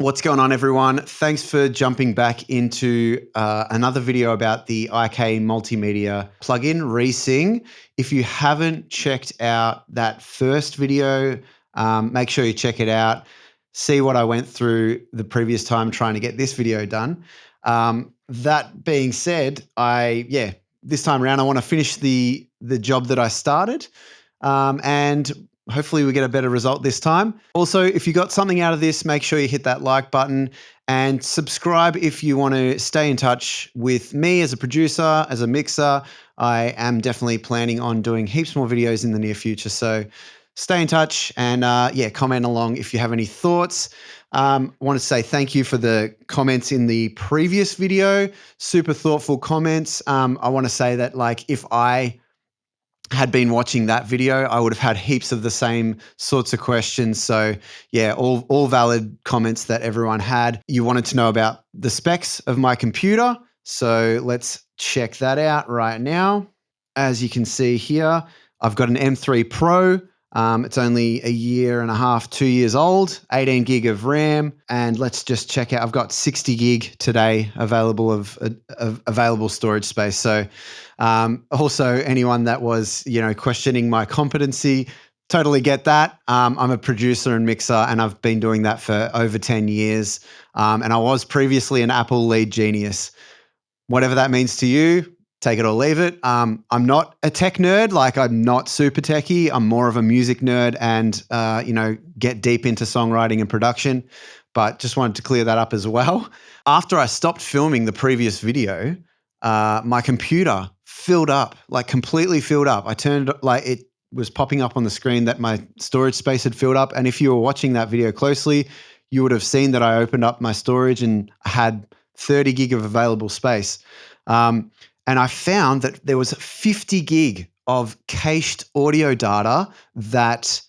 What's going on, everyone? Thanks for jumping back into another video about the IK Multimedia plugin ReSing. If you haven't checked out that first video, make sure you check it out. See what I went through the previous time trying to get this video done. That being said, this time around I want to finish the job that I started, and hopefully we get a better result this time. Also, if you got something out of this, make sure you hit that like button and subscribe if you want to stay in touch with me as a producer, as a mixer. I am definitely planning on doing heaps more videos in the near future. So stay in touch and comment along if you have any thoughts. I want to say thank you for the comments in the previous video. Super thoughtful comments. I want to say that if I had been watching that video, I would have had heaps of the same sorts of questions. So yeah, all valid comments that everyone had. You wanted to know about the specs of my computer. So let's check that out right now. As you can see here, I've got an M3 Pro. It's only a year and a half, 2 years old, 18 gig of RAM. And let's just check out, I've got 60 gig today available of available storage space. So also anyone that was, questioning my competency, totally get that. I'm a producer and mixer, and I've been doing that for over 10 years. And I was previously an Apple lead genius. Whatever that means to you, take it or leave it. I'm not a tech nerd. I'm not super techie. I'm more of a music nerd and, get deep into songwriting and production, but just wanted to clear that up as well. After I stopped filming the previous video, my computer filled up, completely filled up. I turned, it was popping up on the screen that my storage space had filled up. And if you were watching that video closely, you would have seen that I opened up my storage and had 30 gig of available space. And I found that there was 50 gig of cached audio data that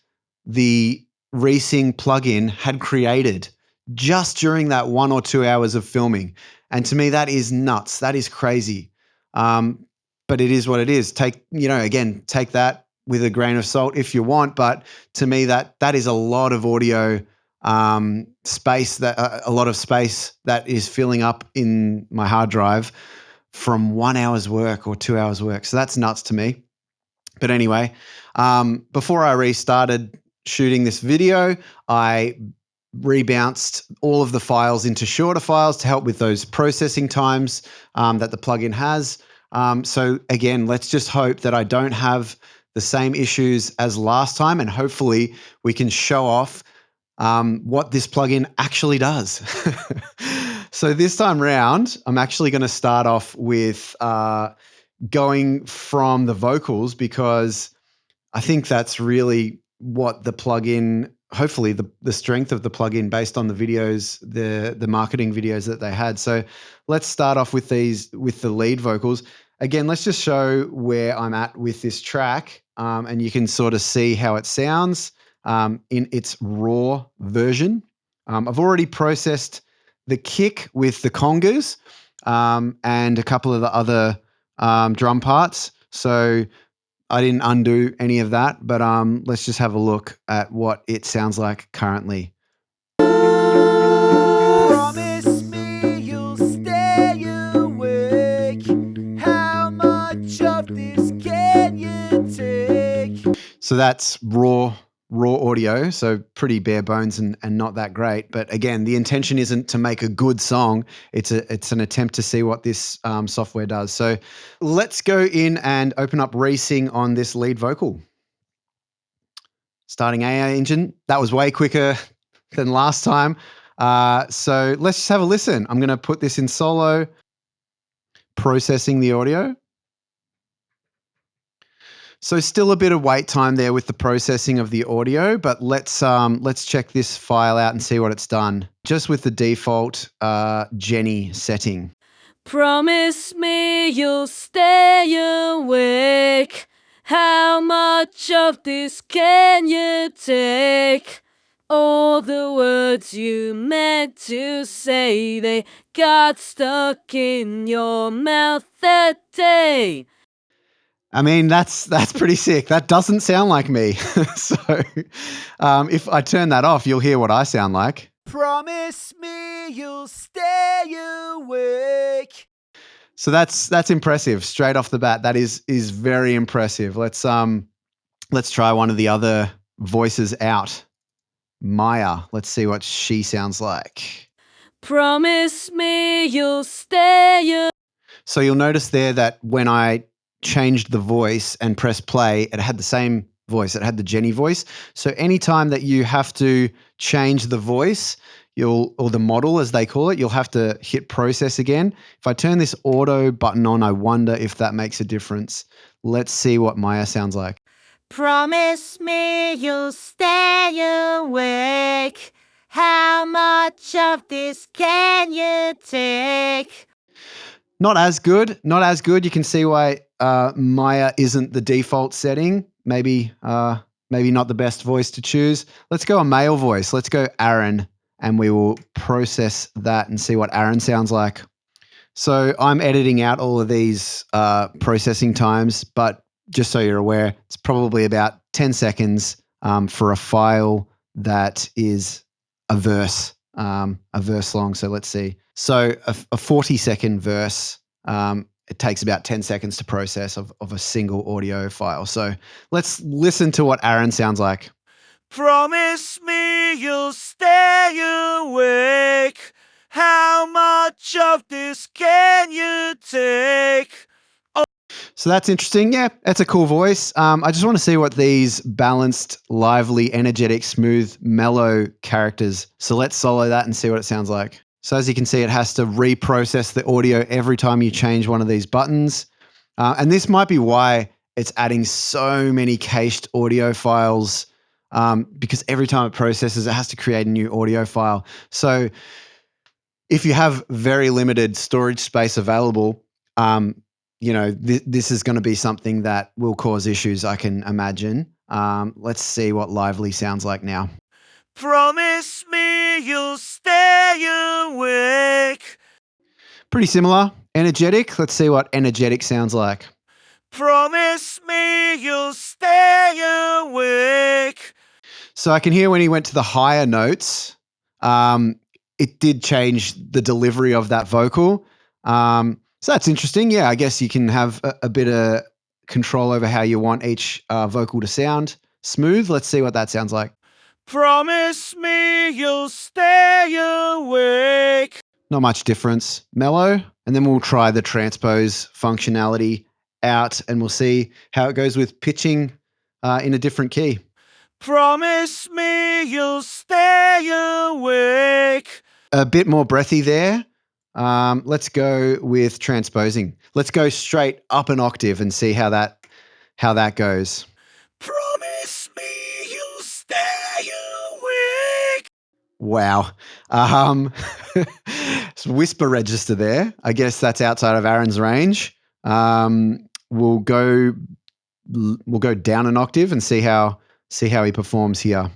the ReSing plugin had created just during that 1 or 2 hours of filming. And to me, that is nuts. That is crazy. But it is what it is. Take that with a grain of salt if you want. But to me, that is a lot of audio space, a lot of space that is filling up in my hard drive from 1 hour's work or 2 hours work. So that's nuts to me. But anyway, before I restarted shooting this video, I rebounced all of the files into shorter files to help with those processing times that the plugin has. So again, let's just hope that I don't have the same issues as last time, and hopefully we can show off what this plugin actually does. So this time round, I'm actually going to start off with going from the vocals, because I think that's really what the plugin, hopefully the strength of the plugin based on the videos, the marketing videos that they had. So let's start off with the lead vocals. Again, let's just show where I'm at with this track, and you can sort of see how it sounds in its raw version. I've already processed the kick with the congas and a couple of the other drum parts. So I didn't undo any of that, but let's just have a look at what it sounds like currently. Promise me you'll stay awake. How much of this can you take? So that's raw audio, so pretty bare bones and not that great. But again, the intention isn't to make a good song. It's an attempt to see what this software does. So let's go in and open up ReSing on this lead vocal. Starting AI engine. That was way quicker than last time. So let's just have a listen. I'm going to put this in solo, processing the audio. So still a bit of wait time there with the processing of the audio, but let's check this file out and see what it's done. Just with the default Jenny setting. Promise me you'll stay awake. How much of this can you take? All the words you meant to say, they got stuck in your mouth that day. I mean, that's pretty sick. That doesn't sound like me. So if I turn that off, you'll hear what I sound like. Promise me you'll stay awake. So that's impressive straight off the bat. That is very impressive. Let's try one of the other voices out. Maya, let's see what she sounds like. Promise me you'll stay. So you'll notice there that when I changed the voice and pressed play, it had the same voice. It had the Jenny voice. So anytime that you have to change the voice, or the model as they call it, you'll have to hit process again. If I turn this auto button on, I wonder if that makes a difference. Let's see what Maya sounds like. Promise me you'll stay awake. How much of this can you take? Not as good. Not as good. You can see why Maya isn't the default setting. Maybe not the best voice to choose. Let's go a male voice. Let's go Aaron, and we will process that and see what Aaron sounds like. So I'm editing out all of these processing times, but just so you're aware, it's probably about 10 seconds for a file that is a verse long. So let's see. So a 40-second verse, it takes about 10 seconds to process of a single audio file. So let's listen to what Aaron sounds like. Promise me you'll stay awake. How much of this can you take? So that's interesting. Yeah, that's a cool voice. I just want to see what these balanced, lively, energetic, smooth, mellow characters. So let's solo that and see what it sounds like. So as you can see, it has to reprocess the audio every time you change one of these buttons. And this might be why it's adding so many cached audio files, because every time it processes, it has to create a new audio file. So if you have very limited storage space available, this is going to be something that will cause issues, I can imagine. Let's see what Lively sounds like now. Promise me you'll stay awake. Pretty similar. Energetic. Let's see what energetic sounds like. Promise me you'll stay awake. So I can hear when he went to the higher notes, it did change the delivery of that vocal. So that's interesting. Yeah, I guess you can have a bit of control over how you want each vocal to sound. Smooth. Let's see what that sounds like. Promise me you'll stay awake. Not much difference. Mellow. And then we'll try the transpose functionality out, and we'll see how it goes with pitching in a different key. Promise me you'll stay awake. A bit more breathy there. Let's go with transposing. Let's go straight up an octave and see how that goes. Promise me you'll stay awake. Wow. It's whisper register there. I guess that's outside of Aaron's range. We'll go down an octave and see how he performs here.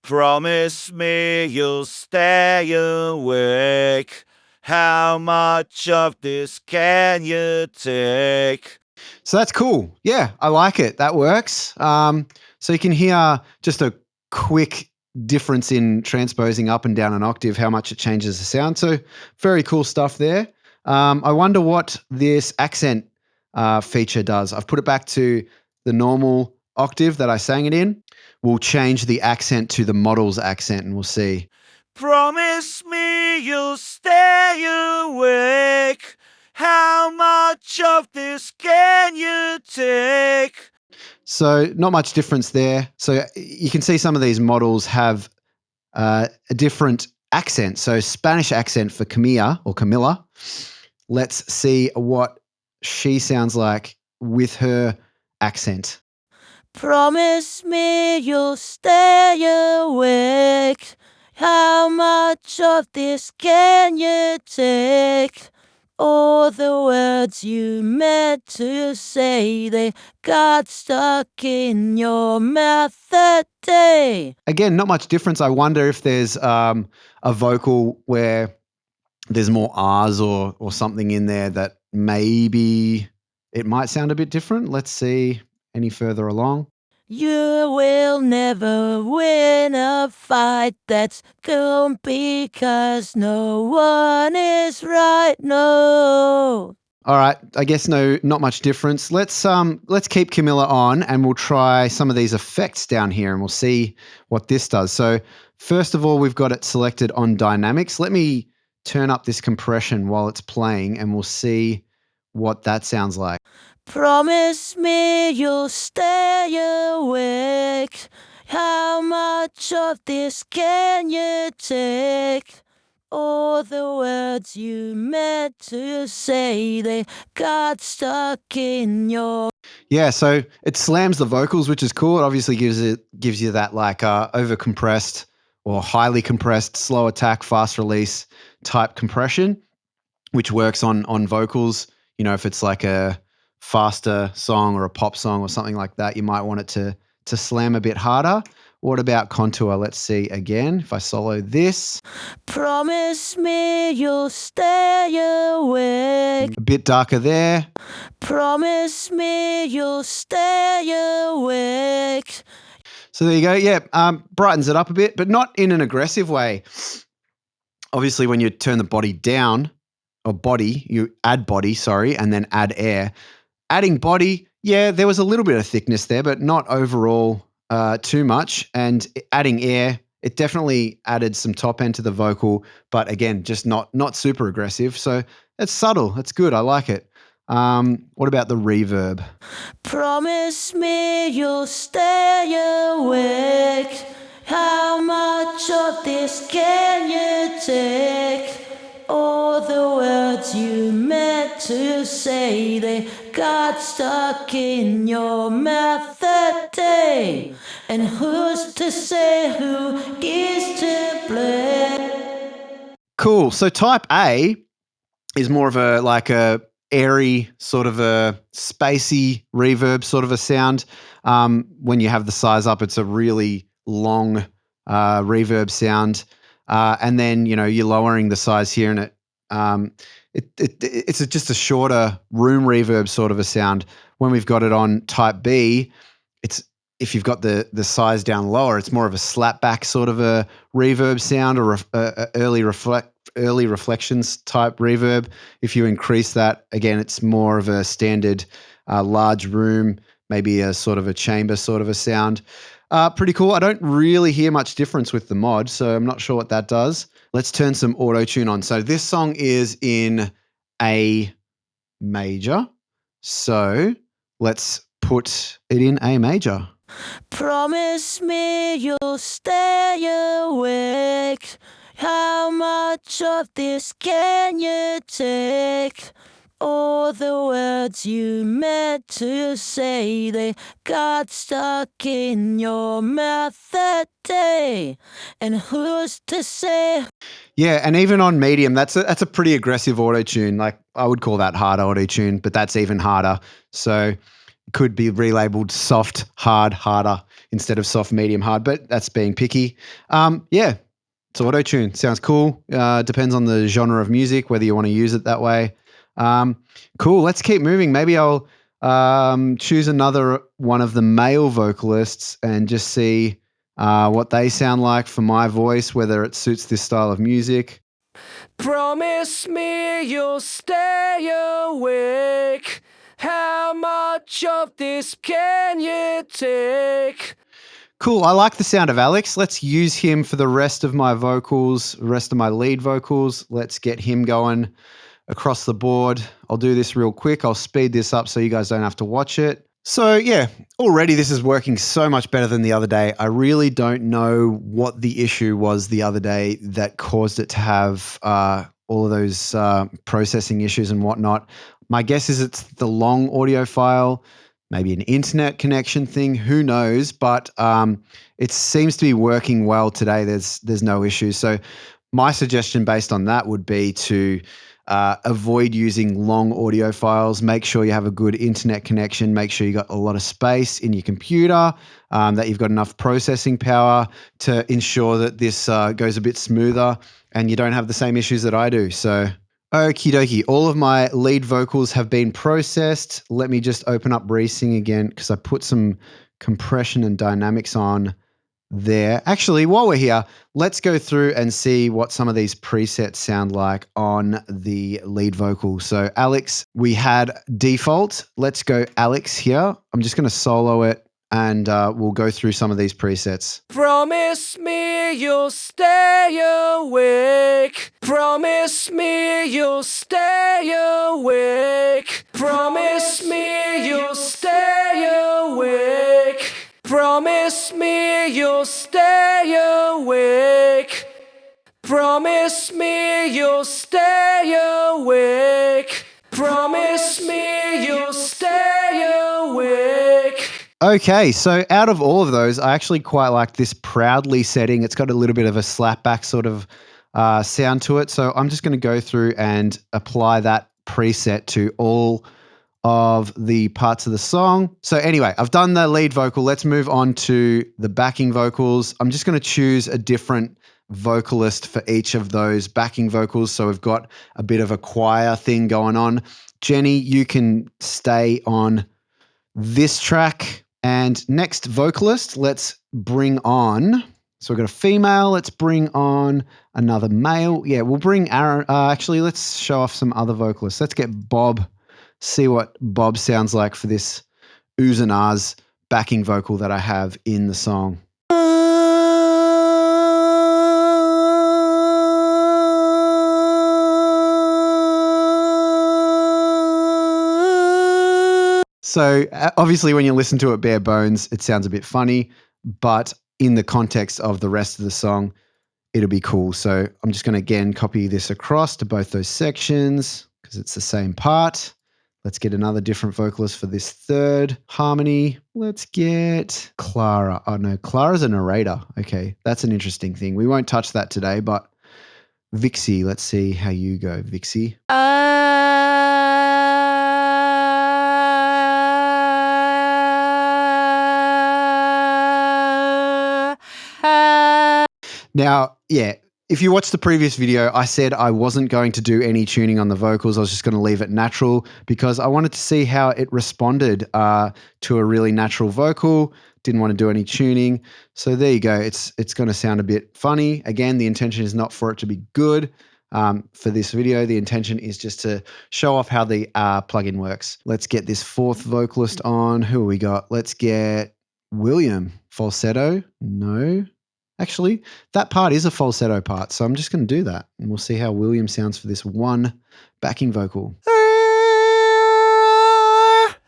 Promise me you'll stay awake. How much of this can you take? So that's cool. Yeah, I like it. That works. So you can hear just a quick difference in transposing up and down an octave, how much it changes the sound. So very cool stuff there. I wonder what this accent feature does. I've put it back to the normal octave that I sang it in. We'll change the accent to the model's accent and we'll see. Promise me you'll stay awake. How much of this can you take? So not much difference there. So you can see some of these models have a different accent. So Spanish accent for Camilla. Let's see what she sounds like with her accent. Promise me you'll stay awake. How much of this can you take? All the words you meant to say, they got stuck in your mouth that day. Again, not much difference. I wonder if there's a vocal where there's more R's or something in there that maybe it might sound a bit different. Let's see any further along. You will never win a fight that's gone because no one is right, no. All right, I guess not much difference. Let's keep Camilla on, and we'll try some of these effects down here, and we'll see what this does. So first of all, we've got it selected on dynamics. Let me turn up this compression while it's playing, and we'll see what that sounds like. Promise me you'll stay awake. How much of this can you take? All the words you meant to say, they got stuck in your... Yeah, so it slams the vocals, which is cool. It obviously gives you that like over compressed or highly compressed, slow attack, fast release type compression, which works on vocals. You know, if it's like a faster song or a pop song or something like that, you might want it to slam a bit harder. What about contour? Let's see again. If I solo this. Promise me you'll stay awake. A bit darker there. Promise me you'll stay awake. So there you go. Yeah, brightens it up a bit, but not in an aggressive way. Obviously, when you turn the body down, or body, you add body, sorry, and then add air. Adding body, yeah, there was a little bit of thickness there, but not overall too much. And adding air, it definitely added some top end to the vocal, but again, just not super aggressive. So it's subtle. It's good. I like it. What about the reverb? Promise me you'll stay awake. How much of this can you take? All the words you meant to say, they got stuck in your mouth that day. And who's to say who is to blame? Cool. So type A is more of a airy, sort of a spacey reverb sort of a sound. When you have the size up, it's a really long reverb sound. And then, you know, you're lowering the size here, and it's just a shorter room reverb sort of a sound. When we've got it on type B, if you've got the size down lower, it's more of a slapback sort of a reverb sound, or early reflections type reverb. If you increase that, again, it's more of a standard large room, maybe a sort of a chamber sort of a sound. Pretty cool. I don't really hear much difference with the mod, so I'm not sure what that does. Let's turn some auto-tune on. So this song is in A major. So let's put it in A major. Promise me you'll stay awake. How much of this can you take? All the words you meant to say, they got stuck in your mouth that day. And who's to say? Yeah, and even on medium, that's a pretty aggressive auto-tune. Like, I would call that hard auto-tune, but that's even harder. So it could be relabeled soft, hard, harder instead of soft, medium, hard, but that's being picky. Yeah, it's auto-tune. Sounds cool. Depends on the genre of music, whether you want to use it that way. Cool. Let's keep moving. Maybe I'll choose another one of the male vocalists and just see what they sound like for my voice, whether it suits this style of music. Promise me you'll stay awake. How much of this can you take? Cool. I like the sound of Alex. Let's use him for the rest of my vocals, rest of my lead vocals. Let's get him going across the board. I'll do this real quick. I'll speed this up so you guys don't have to watch it. So yeah, already this is working so much better than the other day. I really don't know what the issue was the other day that caused it to have all of those processing issues and whatnot. My guess is it's the long audio file, maybe an internet connection thing, who knows, but it seems to be working well today. There's no issues. So my suggestion based on that would be to avoid using long audio files. Make sure you have a good internet connection. Make sure you got a lot of space in your computer, that you've got enough processing power to ensure that this goes a bit smoother and you don't have the same issues that I do. So Okie dokie. All of my lead vocals have been processed. Let me just open up ReSing again because I put some compression and dynamics on there. Actually, while we're here, let's go through and see what some of these presets sound like on the lead vocal. So Alex, we had default. Let's go Alex here. I'm just going to solo it and we'll go through some of these presets. Promise me you'll stay awake. Promise me you'll stay awake. Promise me you'll stay awake. Promise me you'll stay awake. Promise me you'll stay awake. Promise me you'll stay awake. Okay, so out of all of those, I actually quite like this proudly setting. It's got a little bit of a slapback sort of sound to it. So I'm just going to go through and apply that preset to all of the parts of the song. So anyway, I've done the lead vocal. Let's move on to the backing vocals. I'm just going to choose a different vocalist for each of those backing vocals. So we've got a bit of a choir thing going on. Jenny, you can stay on this track. And next vocalist, let's bring on, so we've got a female, let's bring on another male. Yeah, we'll bring Aaron. Actually, let's show off some other vocalists. Let's get Bob, see what Bob sounds like for this oohs and ahs backing vocal that I have in the song. So obviously when you listen to it bare bones, it sounds a bit funny, but in the context of the rest of the song, it'll be cool. So I'm just going to again copy this across to both those sections because it's the same part. Let's get another different vocalist for this third harmony. Let's get Clara. Oh no, Clara's a narrator. Okay, that's an interesting thing. We won't touch that today, but Vixie, let's see how you go, Vixie. Now, yeah, if you watched the previous video, I said I wasn't going to do any tuning on the vocals. I was just going to leave it natural because I wanted to see how it responded to a really natural vocal. Didn't want to do any tuning. So there you go. It's going to sound a bit funny. Again, the intention is not for it to be good for this video. The intention is just to show off how the plugin works. Let's get this fourth vocalist on. Who have we got? Let's get William. Falsetto? No. Actually, that part is a falsetto part, so I'm just going to do that, and we'll see how William sounds for this one backing vocal.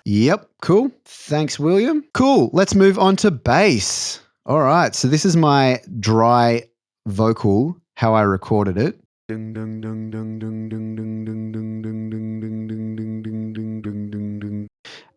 Yep, cool. Thanks, William. Cool. Let's move on to bass. All right, so this is my dry vocal, how I recorded it.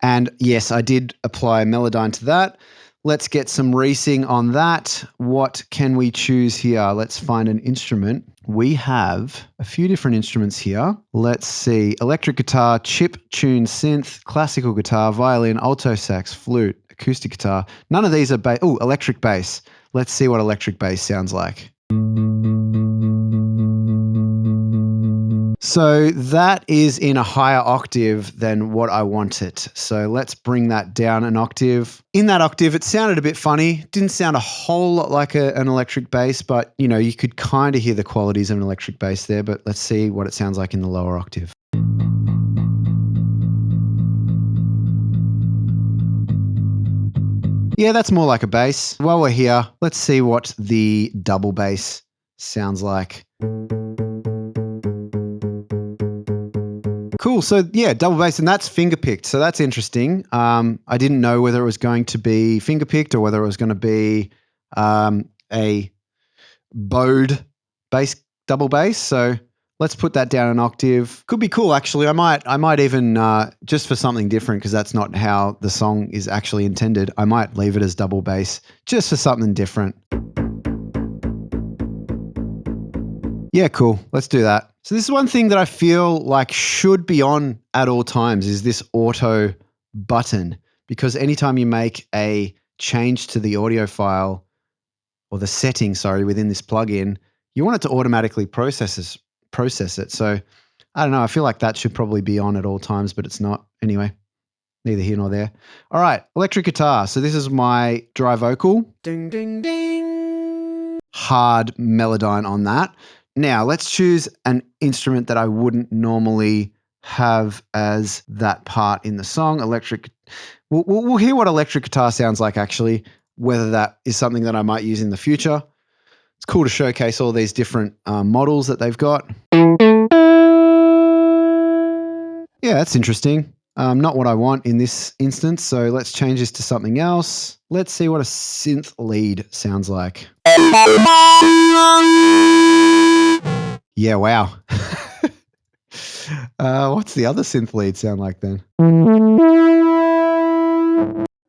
And yes, I did apply Melodyne to that. Let's get some ReSing on that. What can we choose here? Let's find an instrument. We have a few different instruments here. Let's see. Electric guitar, chip tune synth, classical guitar, violin, alto sax, flute, acoustic guitar. None of these are bass. Oh, electric bass. Let's see what electric bass sounds like. So that is in a higher octave than what I wanted. So let's bring that down an octave. In that octave, it sounded a bit funny. Didn't sound a whole lot like an electric bass, but you know, you could kind of hear the qualities of an electric bass there, but let's see what it sounds like in the lower octave. Yeah, that's more like a bass. While we're here, let's see what the double bass sounds like. Cool. So yeah, double bass, and that's finger picked. So that's interesting. I didn't know whether it was going to be finger picked or whether it was going to be a bowed bass, double bass. So let's put that down an octave. Could be cool, actually. I might even just for something different, because that's not how the song is actually intended. I might leave it as double bass just for something different. Yeah, cool. Let's do that. So this is one thing that I feel like should be on at all times is this auto button, because anytime you make a change to the audio file or the setting, within this plugin, you want it to automatically process it. So I don't know. I feel like that should probably be on at all times, but it's not. Anyway, neither here nor there. All right, electric guitar. So this is my dry vocal. Ding, ding, ding. Hard melodyne on that. Now let's choose an instrument that I wouldn't normally have as that part in the song. Electric. We'll hear what electric guitar sounds like actually, whether that is something that I might use in the future. It's cool to showcase all these different models that they've got. Yeah, that's interesting. Not what I want in this instance. So let's change this to something else. Let's see what a synth lead sounds like. Yeah, wow. What's the other synth lead sound like then?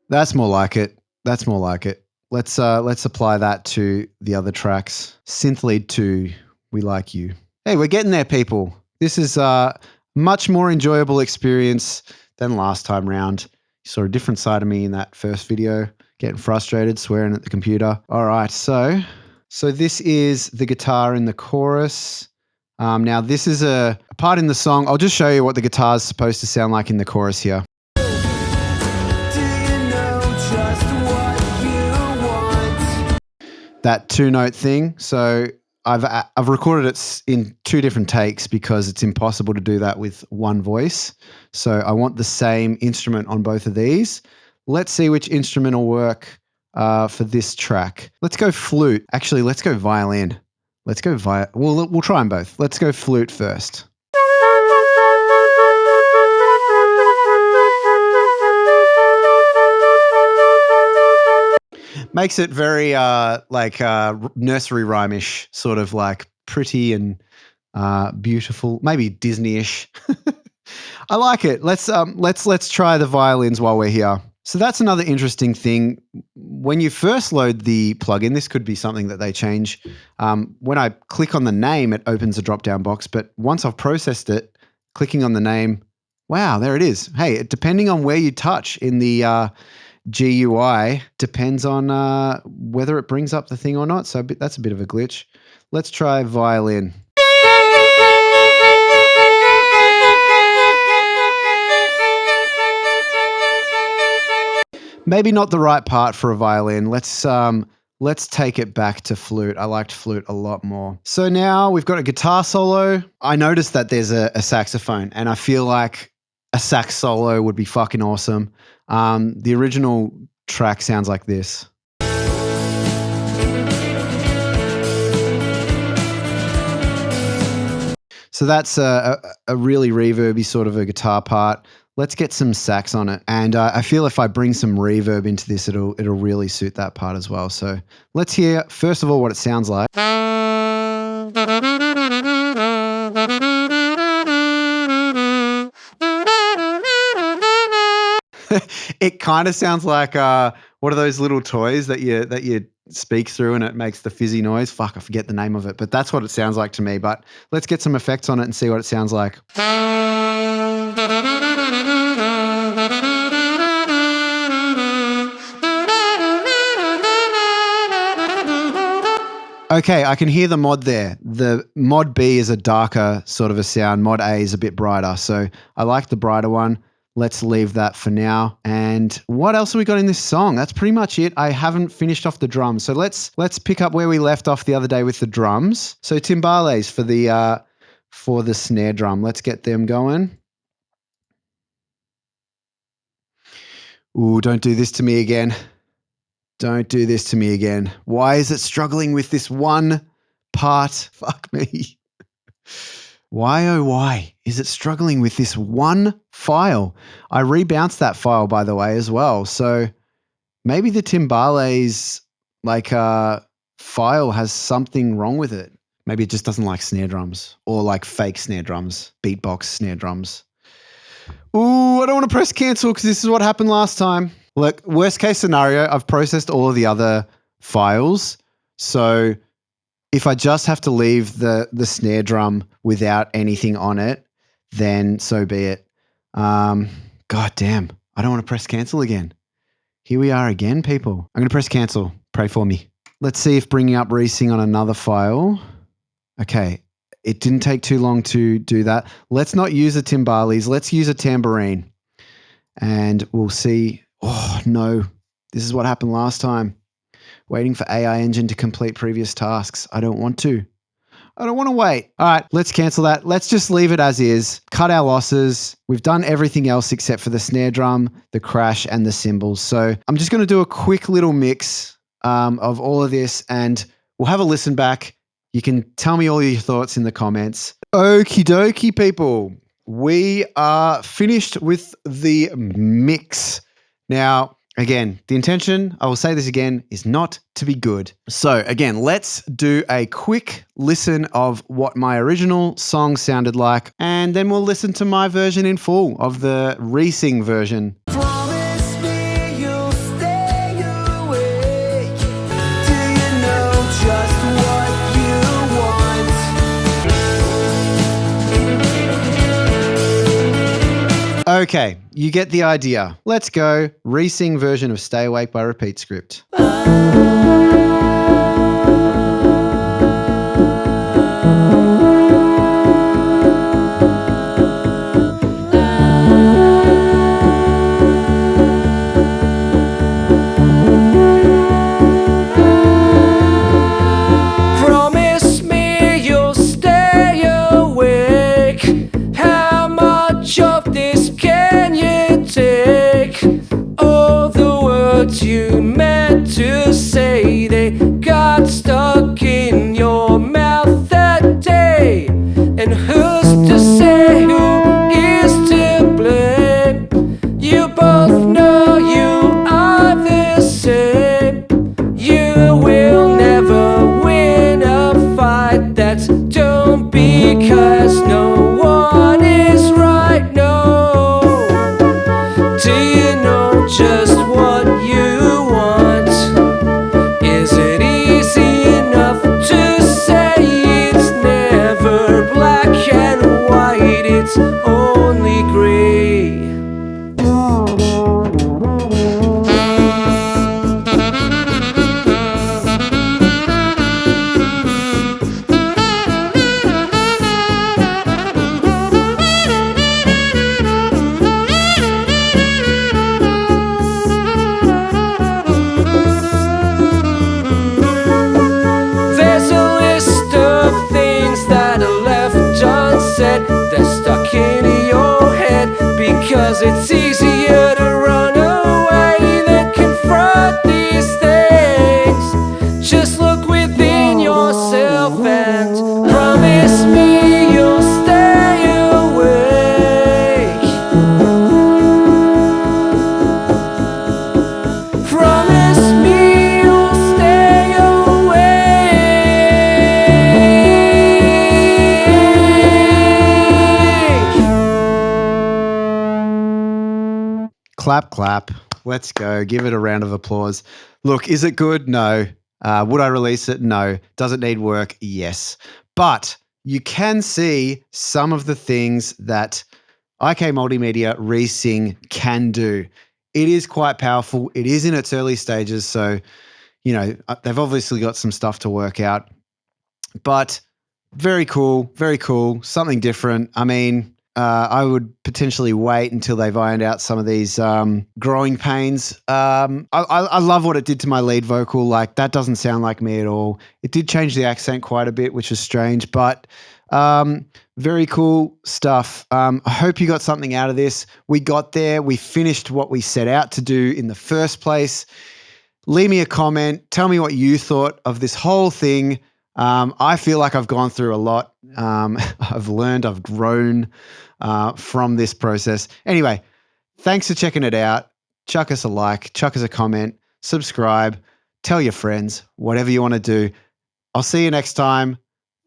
That's more like it. That's more like it. Let's apply that to the other tracks. Synth lead 2, We Like You. Hey, we're getting there, people. This is a much more enjoyable experience than last time round. You saw a different side of me in that first video, getting frustrated, swearing at the computer. All right, so this is the guitar in the chorus. Now this is a part in the song. I'll just show you what the guitar is supposed to sound like in the chorus here. That 2-note thing. So I've recorded it in 2 different takes because it's impossible to do that with one voice. So I want the same instrument on both of these. Let's see which instrument will work for this track. Let's go flute. Actually, let's go violin. Let's go we'll try them both. Let's go flute first. Makes it very nursery rhyme-ish, sort of like pretty and beautiful, maybe Disney-ish. I like it. Let's try the violins while we're here. So that's another interesting thing. When you first load the plugin, this could be something that they change. When I click on the name, it opens a drop-down box. But once I've processed it, clicking on the name, wow, there it is. Hey, depending on where you touch in the GUI depends on whether it brings up the thing or not. So that's a bit of a glitch. Let's try violin. Maybe not the right part for a violin. Let's take it back to flute. I liked flute a lot more. So now we've got a guitar solo. I noticed that there's a saxophone, and I feel like a sax solo would be fucking awesome. The original track sounds like this. So that's a really reverby sort of a guitar part. Let's get some sax on it. And I feel if I bring some reverb into this, it'll really suit that part as well. So let's hear, first of all, what it sounds like. It kind of sounds like what are those little toys that you speak through and it makes the fizzy noise? Fuck, I forget the name of it, but that's what it sounds like to me. But let's get some effects on it and see what it sounds like. Okay, I can hear the mod there. The mod B is a darker sort of a sound. Mod A is a bit brighter. So I like the brighter one. Let's leave that for now. And what else have we got in this song? That's pretty much it. I haven't finished off the drums. So let's pick up where we left off the other day with the drums. So timbales for the snare drum. Let's get them going. Ooh, don't do this to me again. Don't do this to me again. Why is it struggling with this one part? Fuck me. Why, oh why, is it struggling with this one file? I rebounced that file, by the way, as well. So maybe the timbales file has something wrong with it. Maybe it just doesn't like snare drums or like fake snare drums, beatbox snare drums. Ooh, I don't want to press cancel because this is what happened last time. Look, worst case scenario, I've processed all of the other files. So if I just have to leave the snare drum without anything on it, then so be it. God damn, I don't want to press cancel again. Here we are again, people. I'm going to press cancel. Pray for me. Let's see if bringing up ReSing on another file. Okay, it didn't take too long to do that. Let's not use the timbales. Let's use a tambourine. And we'll see. Oh, no. This is what happened last time. Waiting for AI Engine to complete previous tasks. I don't want to. I don't want to wait. All right, let's cancel that. Let's just leave it as is. Cut our losses. We've done everything else except for the snare drum, the crash, and the cymbals. So I'm just going to do a quick little mix of all of this, and we'll have a listen back. You can tell me all your thoughts in the comments. Okie dokie, people. We are finished with the mix. Now, again, the intention, I will say this again, is not to be good. So again, let's do a quick listen of what my original song sounded like, and then we'll listen to my version in full of the ReSing version. Promise me you'll stay awake. Do you know just what you want? Okay, you get the idea. Let's go. ReSing version of Stay Awake by Repeat Script. Promise me you'll stay awake. How much of this can you take? All the words you meant to say, they got stuck in your mouth that day. And who's to say who is to blame? You both know you are the same. You will never win a fight that's done because no one is right. No. Do you know just what you want? Is it easy enough to say it's never black and white? It's only gray. There's a list of things that are left unsaid. They're stuck in your head because it's easier to run away than confront these things. Just look within yourself and promise me you'll stay awake. Promise me you'll stay awake. Clap, clap. Let's go. Give it a round of applause. Look, is it good? No. Would I release it? No. Does it need work? Yes. But you can see some of the things that IK Multimedia ReSing can do. It is quite powerful. It is in its early stages. So, you know, they've obviously got some stuff to work out. But very cool. Very cool. Something different. I mean, I would potentially wait until they've ironed out some of these growing pains. I love what it did to my lead vocal. Like, that doesn't sound like me at all. It did change the accent quite a bit, which is strange, but very cool stuff. I hope you got something out of this. We got there. We finished what we set out to do in the first place. Leave me a comment. Tell me what you thought of this whole thing. I feel like I've gone through a lot. I've learned, I've grown from this process. Anyway, thanks for checking it out. Chuck us a like, chuck us a comment, subscribe, tell your friends, whatever you want to do. I'll see you next time.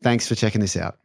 Thanks for checking this out.